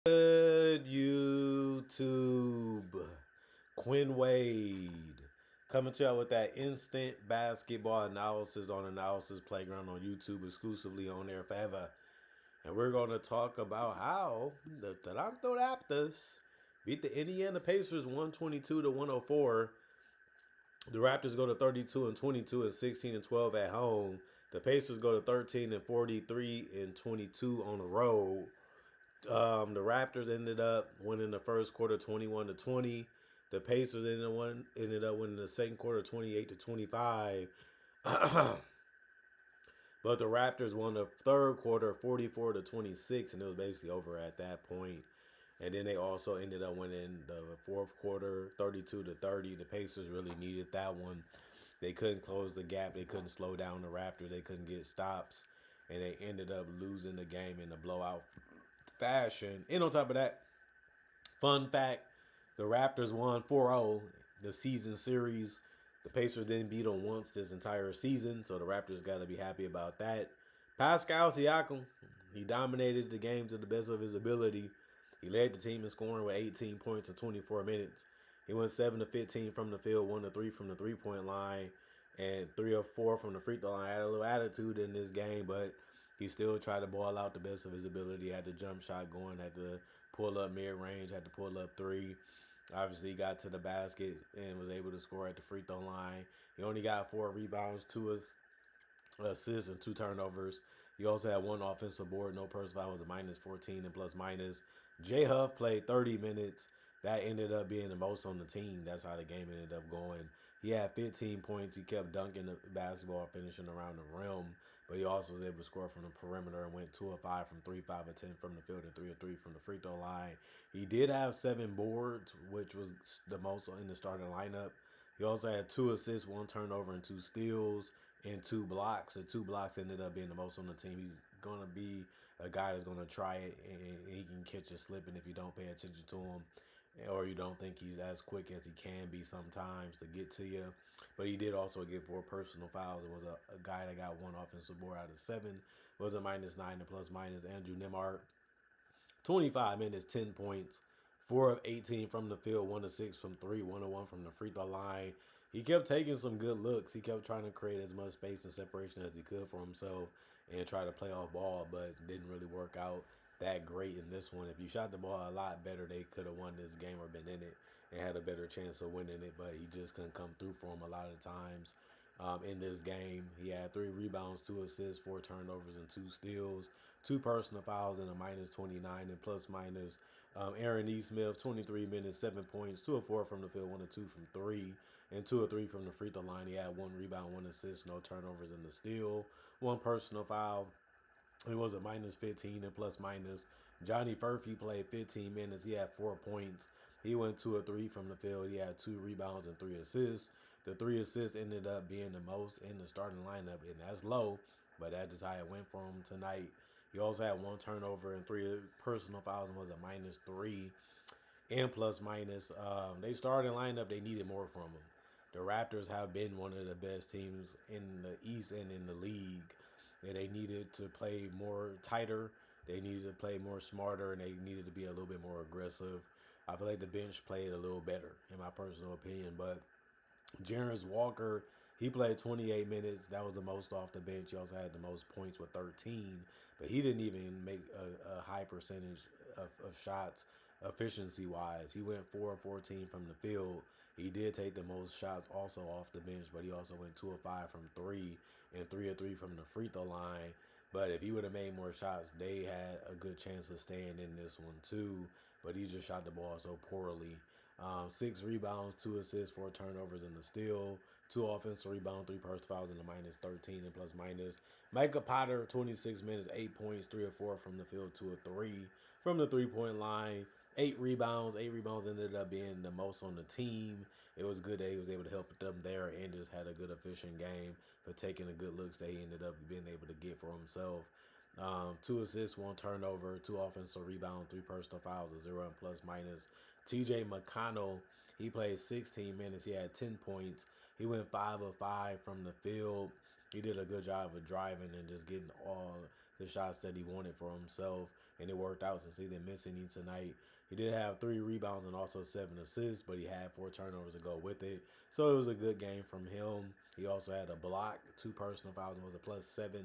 Good YouTube, Quinn Wade coming to you with that instant basketball analysis on Analysis Playground on YouTube, exclusively on there forever. And we're going to talk about how the Toronto Raptors beat the Indiana Pacers 122 to 104. The Raptors go to 32 and 22 and 16 and 12 at home. The Pacers go to 13 and 43 and 22 on the road. The Raptors ended up winning the first quarter 21 to 20. The Pacers ended up winning the second quarter 28 to 25. But the Raptors won the third quarter 44 to 26, and it was basically over at that point. And then they also ended up winning the fourth quarter 32 to 30. The Pacers really needed that one. They couldn't close the gap. They couldn't slow down the Raptors. They couldn't get stops. And they ended up losing the game in a blowout fashion. And on top of that, fun fact, the Raptors won 4-0 the season series. The Pacers didn't beat them once this entire season, so the Raptors got to be happy about that. Pascal Siakam, he dominated the game to the best of his ability. He led the team in scoring with 18 points in 24 minutes. He went 7 of 15 from the field, 1 of 3 from the three-point line, and 3 of 4 from the free throw line. Had a little attitude in this game, but he still tried to ball out the best of his ability. Had the jump shot going, had to pull up mid-range, had to pull up three. Obviously, he got to the basket and was able to score at the free throw line. He only got 4 rebounds, 2 assists, and 2 turnovers. He also had 1 offensive board. No personal foul, was a minus 14 and plus minus. J Huff played 30 minutes. That ended up being the most on the team. That's how the game ended up going. He had 15 points. He kept dunking the basketball, finishing around the rim. But he also was able to score from the perimeter and went 2 of 5 from 3, 5 of 10 from the field, and 3 of 3 from the free throw line. He did have 7 boards, which was the most in the starting lineup. He also had 2 assists, 1 turnover, and 2 steals, and 2 blocks. The 2 blocks ended up being the most on the team. He's going to be a guy that's going to try it, and he can catch you slipping if you don't pay attention to him, or you don't think he's as quick as he can be sometimes to get to you. But he did also get 4 personal fouls. It was a guy that got 1 offensive board out of 7. It was a minus 9 and plus minus. Andrew Nemart, 25 minutes, 10 points, 4 of 18 from the field, 1 of 6 from 3, 1 of 1 from the free throw line. He kept taking some good looks. He kept trying to create as much space and separation as he could for himself and try to play off ball, but didn't really work out that great in this one. If you shot the ball a lot better, they could have won this game or been in it and had a better chance of winning it, but he just couldn't come through for him a lot of times. In this game, he had 3 rebounds, 2 assists, 4 turnovers, and 2 steals, 2 personal fouls, and a minus 29 and plus minus. Aaron E. Smith, 23 minutes, 7 points, 2 of 4 from the field, 1 of 2 from 3, and 2 of 3 from the free throw line. He had 1 rebound, 1 assist, no turnovers, and the steal, 1 personal foul. It was a minus 15 and plus minus. Johnny Furphy played 15 minutes. He had 4 points. He went 2 of 3 from the field. He had 2 rebounds and 3 assists. The 3 assists ended up being the most in the starting lineup, and that's low, but that's just how it went for him tonight. He also had 1 turnover and 3 personal fouls and was a minus 3 and plus minus. They started lineup, they needed more from him. The Raptors have been one of the best teams in the East and in the league, and they needed to play more tighter. They needed to play more smarter, and they needed to be a little bit more aggressive. I feel like the bench played a little better, in my personal opinion, but Jarris Walker, he played 28 minutes. That was the most off the bench. He also had the most points with 13, but he didn't even make a high percentage of shots efficiency-wise. He went 4 of 14 from the field. He did take the most shots also off the bench, but he also went 2 of 5 from 3 and 3 of 3 from the free throw line. But if he would have made more shots, they had a good chance of staying in this one too. But he just shot the ball so poorly. 6 rebounds, 2 assists, 4 turnovers, and the steal. 2 offensive rebounds, 3 personal fouls, and a minus 13 and plus minus. Micah Potter, 26 minutes, 8 points, 3 of 4 from the field, 2 of 3 from the three-point line. 8 rebounds. 8 rebounds ended up being the most on the team. It was good that he was able to help them there and just had a good efficient game for taking the good looks that he ended up being able to get for himself. 2 assists, 1 turnover, 2 offensive rebounds, 3 personal fouls, a 0 and plus minus. TJ McConnell, he played 16 minutes. He had 10 points. He went 5 of 5 from the field. He did a good job of driving and just getting all the shots that he wanted for himself. and it worked out since he didn't miss any tonight. He did have 3 rebounds and also 7 assists, but he had 4 turnovers to go with it. So it was a good game from him. He also had a block, 2 personal fouls, and was a +7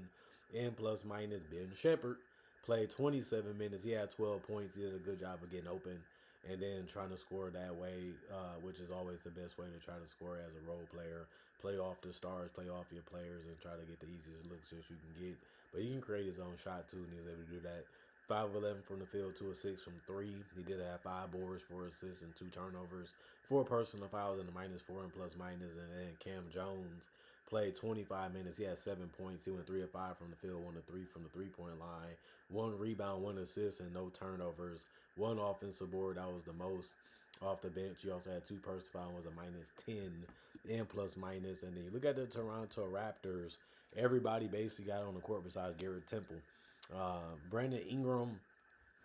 in plus minus. Ben Shepherd played 27 minutes. He had 12 points. He did a good job of getting open and then trying to score that way, which is always the best way to try to score as a role player. Play off the stars, play off your players, and try to get the easiest looks that you can get. But he can create his own shot too, and he was able to do that. 5 of 11 from the field, 2 of 6 from 3. He did have 5 boards, 4 assists, and 2 turnovers. 4 personal fouls and a -4 and plus minus. And then Cam Jones played 25 minutes. He had 7 points. He went 3 of 5 from the field, 1 of 3 from the 3-point line. 1 rebound, 1 assist, and no turnovers. 1 offensive board. That was the most off the bench. He also had 2 personal fouls, was a -10 and plus minus. And then you look at the Toronto Raptors. Everybody basically got on the court besides Garrett Temple. Brandon Ingram,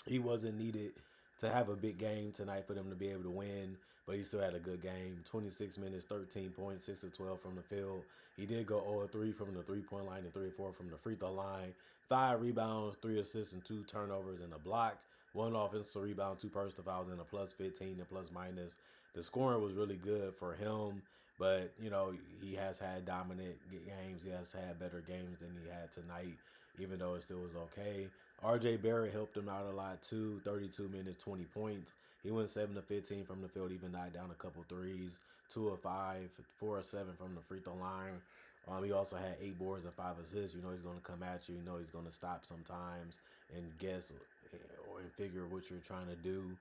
he wasn't needed to have a big game tonight for them to be able to win, but he still had a good game. 26 minutes, 13 points, 6 of 12 from the field. He did go 0 of 3 from the 3-point line and 3 of 4 from the free throw line. 5 rebounds, 3 assists, and 2 turnovers and a block. 1 offensive rebound, 2 personal fouls, and a +15 and plus minus. The scoring was really good for him, but, he has had dominant games. He has had better games than he had tonight, even though it still was okay. RJ Barrett helped him out a lot too. 32 minutes, 20 points. He went 7 of 15 from the field, even knocked down a couple threes. 2 of 5, 4 of 7 from the free throw line. He also had 8 boards and 5 assists. He's going to come at you. He's going to stop sometimes and guess and figure what you're trying to do,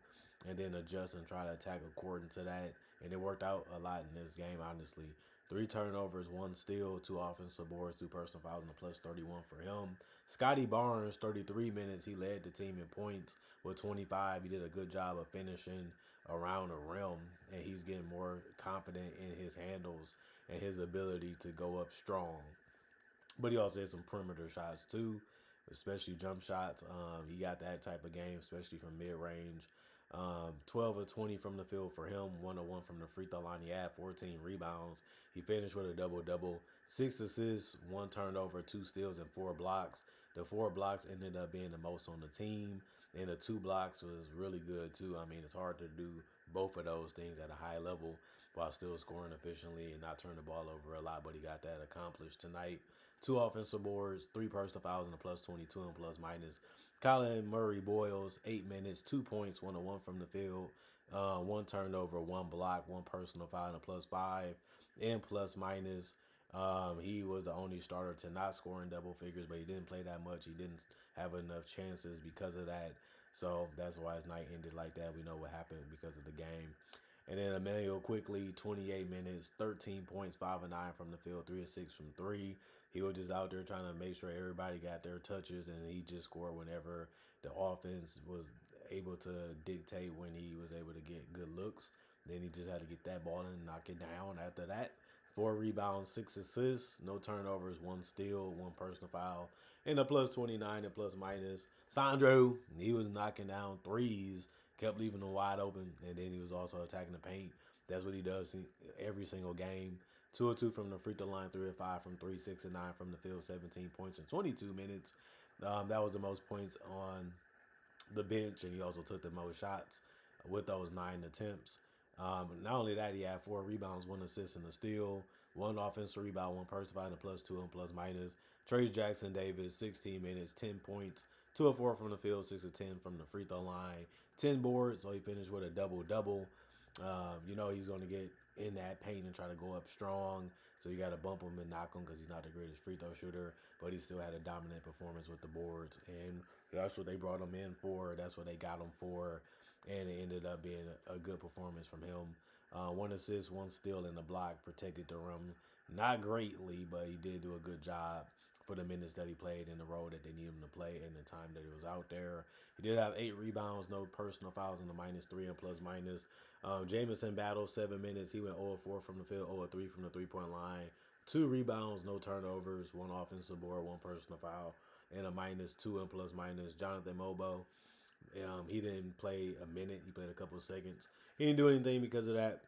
and then adjust and try to attack according to that. And it worked out a lot in this game, honestly. 3 turnovers, 1 steal, 2 offensive boards, 2 personal fouls, and a +31 for him. Scotty Barnes, 33 minutes. He led the team in points with 25. He did a good job of finishing around the rim, and he's getting more confident in his handles and his ability to go up strong. But he also had some perimeter shots too, especially jump shots. He got that type of game, especially from mid-range. 12 of 20 from the field for him, 1 of 1 from the free throw line. He had 14 rebounds. He finished with a double-double, 6 assists, 1 turnover, 2 steals, and 4 blocks. The 4 blocks ended up being the most on the team, and the 2 blocks was really good too. I mean, it's hard to do both of those things at a high level while still scoring efficiently and not turn the ball over a lot, but he got that accomplished tonight. 2 offensive boards, 3 personal fouls, and a +22 and plus minus. Colin Murray Boyles, 8 minutes, 2 points, 1 of 1 from the field, 1 turnover, 1 block, 1 personal foul, and a +5 and plus minus. He was the only starter to not score in double figures, but he didn't play that much. He didn't have enough chances because of that. So that's why his night ended like that. We know what happened because of the game. And then Emmanuel Quickly, 28 minutes, 13 points, 5 of 9 from the field, 3 of 6 from 3. He was just out there trying to make sure everybody got their touches, and he just scored whenever the offense was able to dictate when he was able to get good looks. Then he just had to get that ball and knock it down after that. 4 rebounds, 6 assists, no turnovers, 1 steal, 1 personal foul, and a +29 and plus minus. Sandro, he was knocking down threes, kept leaving them wide open, and then he was also attacking the paint. That's what he does every single game. 2 of 2 from the free throw line, 3 of 5 from 3, 6 of 9 from the field, 17 points in 22 minutes. That was the most points on the bench, and he also took the most shots with those 9 attempts. Not only that, he had 4 rebounds, 1 assist, and a steal, 1 offensive rebound, 1 personal foul, and a +2 and plus minus. Trace Jackson Davis, 16 minutes, 10 points, 2 of 4 from the field, 6 of 10 from the free throw line, 10 boards, so he finished with a double-double. He's going to get in that paint and try to go up strong, so you got to bump him and knock him because he's not the greatest free throw shooter, but he still had a dominant performance with the boards, and that's what they brought him in for. That's what they got him for, and it ended up being a good performance from him. 1 assist, 1 steal, and a block, protected the rim. Not greatly, but he did do a good job for the minutes that he played in the role that they needed him to play and the time that he was out there. He did have 8 rebounds, no personal fouls, and a -3 and plus minus. Jamison Battle, 7 minutes. He went 0 of 4 from the field, 0 of 3 from the 3-point line. 2 rebounds, no turnovers, 1 offensive board, 1 personal foul, and a -2 and plus minus. Jonathan Mobo, he didn't play a minute. He played a couple of seconds. He didn't do anything because of that,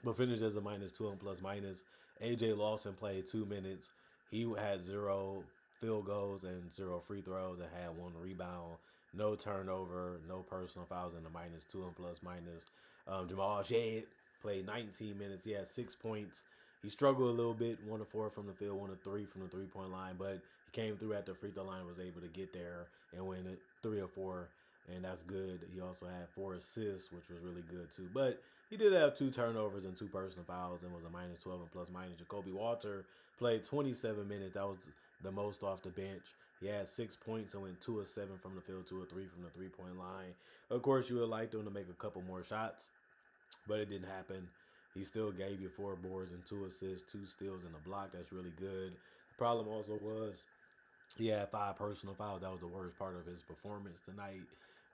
but finished as a -2 and plus minus. AJ Lawson played 2 minutes. He had 0 field goals and 0 free throws and had 1 rebound. no turnover, no personal fouls, and a -2 and plus minus. Jamal Shade played 19 minutes. He had 6 points. He struggled a little bit, 1 of 4 from the field, 1 of 3 from the 3 point line, but he came through at the free throw line, was able to get there and win it 3 of 4, and that's good. He also had 4 assists, which was really good too. But he did have 2 turnovers and 2 personal fouls, and was a -12 and plus minus. Jacoby Walter played 27 minutes. That was the most off the bench. He had 6 points and went 2 of 7 from the field, 2 of 3 from the 3 point line. Of course, you would like them to make a couple more shots, but it didn't happen. He still gave you 4 boards and 2 assists, 2 steals, and a block. That's really good. The problem also was he had 5 personal fouls. That was the worst part of his performance tonight.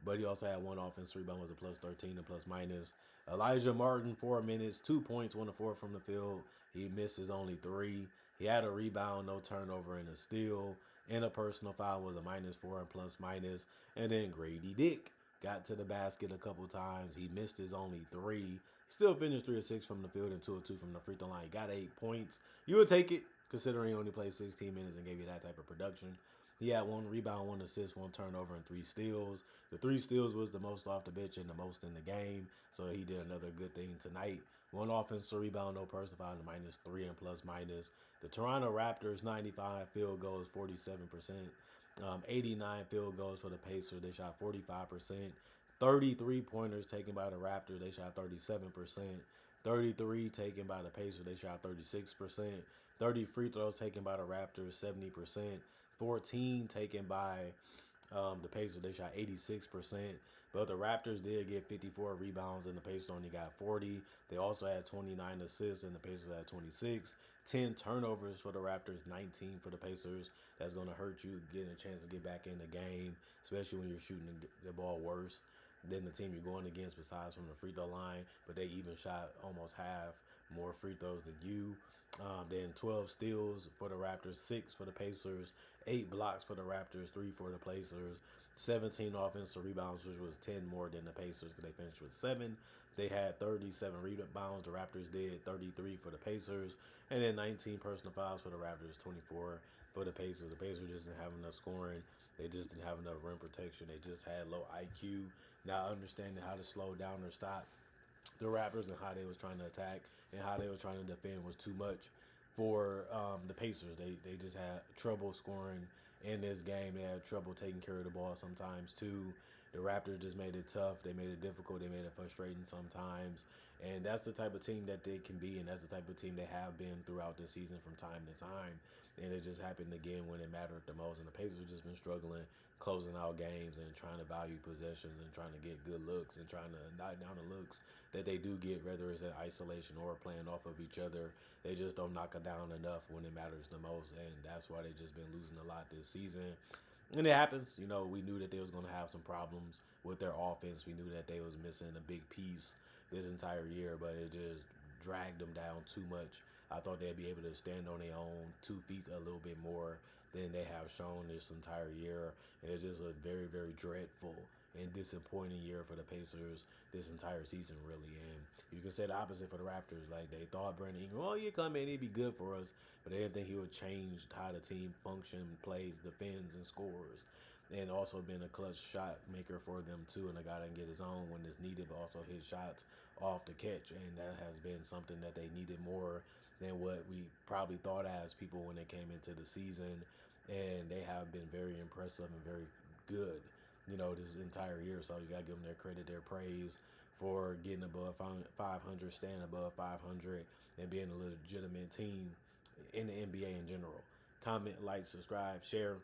But he also had 1 offensive rebound, was a +13 and plus minus. Elijah Martin, 4 minutes, 2 points, 1 of 4 from the field. He missed his only 3. He had a rebound, no turnover, and a steal. And a personal foul, was a -4 and plus minus. And then Grady Dick got to the basket a couple times. He missed his only 3. Still finished 3 of 6 from the field and 2 of 2 from the free throw line. Got 8 points. You would take it, considering he only played 16 minutes and gave you that type of production. He had 1 rebound, 1 assist, 1 turnover, and 3 steals. The 3 steals was the most off the bench and the most in the game, so he did another good thing tonight. 1 offensive rebound, no personal foul, and a -3 and plus minus. The Toronto Raptors, 95 field goals, 47%. 89 field goals for the Pacers. They shot 45%. 33 pointers taken by the Raptors. They shot 37%. 33 taken by the Pacers. They shot 36%. 30 free throws taken by the Raptors, 70%. 14 taken by the Pacers. They shot 86%. But the Raptors did get 54 rebounds, and the Pacers only got 40. They also had 29 assists, and the Pacers had 26. 10 turnovers for the Raptors, 19 for the Pacers. That's going to hurt you getting a chance to get back in the game, especially when you're shooting the ball worse than the team you're going against, besides from the free throw line. But they even shot almost half more free throws than you. Then 12 steals for the Raptors, 6 for the Pacers, 8 blocks for the Raptors, 3 for the Pacers, 17 offensive rebounds, which was 10 more than the Pacers because they finished with 7. They had 37 rebounds. The Raptors did 33 for the Pacers. And then 19 personal fouls for the Raptors, 24 for the Pacers. The Pacers just didn't have enough scoring. They just didn't have enough rim protection. They just had low IQ, not understanding how to slow down or stop the Raptors, and how they was trying to attack and how they was trying to defend was too much for the Pacers. They just had trouble scoring in this game. They had trouble taking care of the ball sometimes too. The Raptors just made it tough. They made it difficult. They made it frustrating sometimes. And that's the type of team that they can be, and that's the type of team they have been throughout the season from time to time. And it just happened again when it mattered the most. And the Pacers have just been struggling closing out games and trying to value possessions and trying to get good looks and trying to knock down the looks that they do get, whether it's in isolation or playing off of each other. They just don't knock it down enough when it matters the most, and that's why they just been losing a lot this season. And it happens. We knew that they was going to have some problems with their offense. We knew that they was missing a big piece this entire year, but it just dragged them down too much. I thought they'd be able to stand on their own 2 feet a little bit more than they have shown this entire year. And it's just a very, very dreadful and disappointing year for the Pacers this entire season, really. And you can say the opposite for the Raptors. Like, they thought Brandon Ingram, oh, you come in, he'd be good for us, but they didn't think he would change how the team functions, plays, defends, and scores. And also been a clutch shot maker for them too, and a guy that can get his own when it's needed, but also hit shots off the catch. And that has been something that they needed more than what we probably thought as people when they came into the season. And they have been very impressive and very good, this entire year. So you got to give them their credit, their praise for getting above 500, staying above 500, and being a legitimate team in the NBA in general. Comment, like, subscribe, share.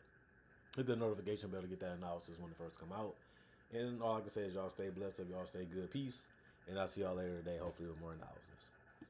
Hit the notification bell to get that analysis when it first come out. And all I can say is y'all stay blessed. If y'all stay good, peace. And I'll see y'all later today, hopefully with more analysis.